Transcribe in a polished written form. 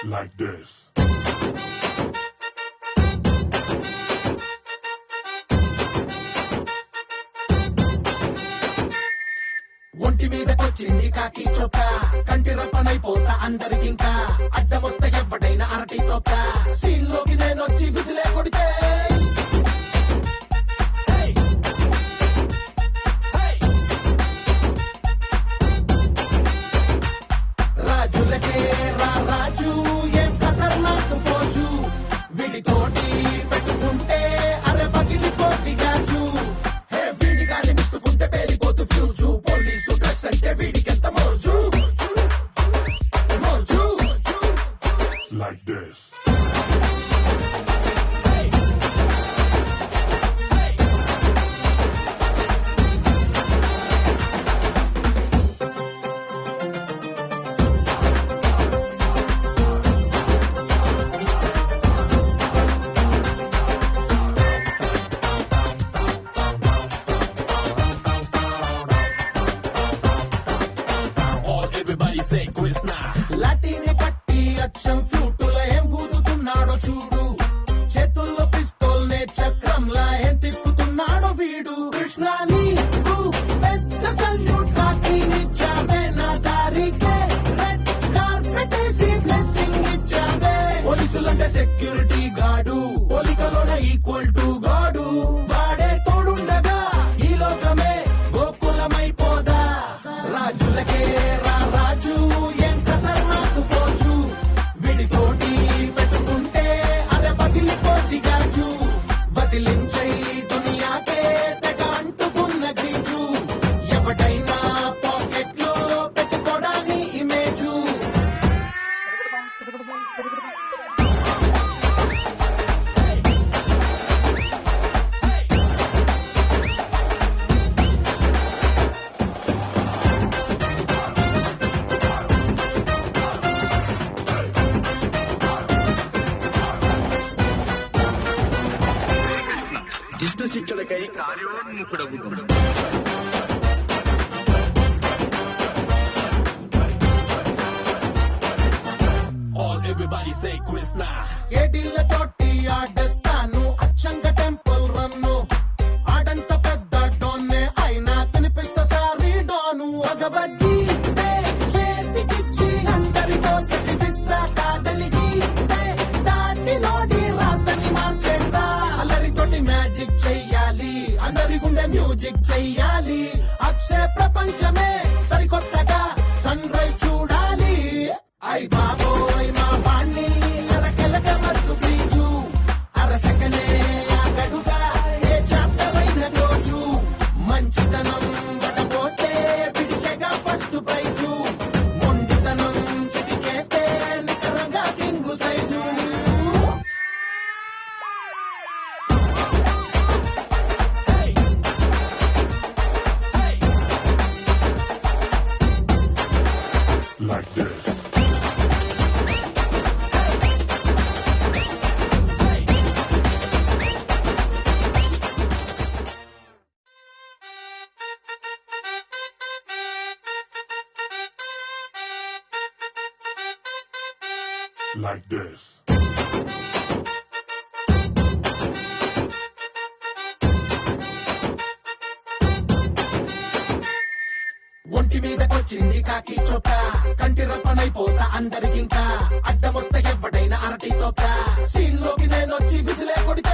like this. ఒంటి మీదకొచ్చింది కాకి చొక్క కంటి రప్పనైపోతా అందరికింకా అడ్డమొస్తే ఎవడైనా అరటి తొక్క సీన్ లోకి నేనొచ్చి విజిలే కొడితే రాజులకే రా రాజు ఏం ఖతర్నాక్ ఫోజు విడితోటి పెట్టుకుంటే అరే పగిలిపోద్ది గాజు హే వీడి గాలి ముట్టుకుంటే పేలిపోతు ఫ్యూజు పోలీసు డ్రెస్ అంటే వీడికెంత మోజు మోజు Like this. All everybody say Krishna. లాటిని పట్టి అచ్చం ఫ్లూటులో ఏం ఊదుతున్నాడో చూడు చేతుల్లో పిస్తోల్ నే చక్రంలా ఏం తిప్పుతున్నాడో వీడు కృష్ణ నీకు పెద్ద సల్యూట్ కాకి నిచ్చావే నా దారికే రెడ్ కార్పెట్ వేసి బ్లెస్సింగ్ ఇచ్చావే పోలీసులంటే సెక్యూరిటీ గార్డు పోలికలోనే ఈక్వల్ టు గాడు వాడే తోడుండగా ఈ లోకమే గోకులమైపోదా రాజులకే రా రాజు ఏం ఖతర్నాక్ ఫోజు విడితోటి పెట్టుకుంటే అరే పగిలిపోద్ది గాజు వదిలించై దునియాకే తెగ అంటుకున్న గీజు ఎవడైనా పాకెట్ లో పెట్టుకోడాని ఇమేజు దుష్ట శిక్షలకై కార్యోన్ముఖుడవును. All everybody say Krishna. ఏడీల తోటి ఆడేస్తాను అచ్చంగా టెంపుల్ రన్ను ఆడంత పెద్ద డోన్నే అయినా తినిపిస్తా సారీ డోను భగవద్గీతే చేతికిచ్చి అందరితో చదివిస్తా కాదని గీతే దాటి నోడి రాతని మార్చేస్తా అల్లరితోటి మ్యాజిక్ చెయ్యాలి అందరి గుండె మ్యూజిక్ చెయ్యాలి అప్సే ప్రపంచమే సరికొత్తగా సన్ రైజ్ చూడాలి ఐ బాబోయ్ మా వాణ్ణి అరకెలక మద్దు బీజు అరసకనే ఆగడుగా ఏ చాప్టర్ అయిన రోజు మంచితనం వడపోస్తే విడికెగా ఫస్ట్ ప్రైజు మొండితనం చిటికేస్తే నికరంగా king size Like this. Like this. ఒంటి మీదకొచ్చింది కాకి చొక్క కంటి రప్పనైపోతా అందరికింకా అడ్డమొస్తే ఎవడైనా అరటి తొక్క సీన్ లోకి నేనొచ్చి విజిలే కొడితే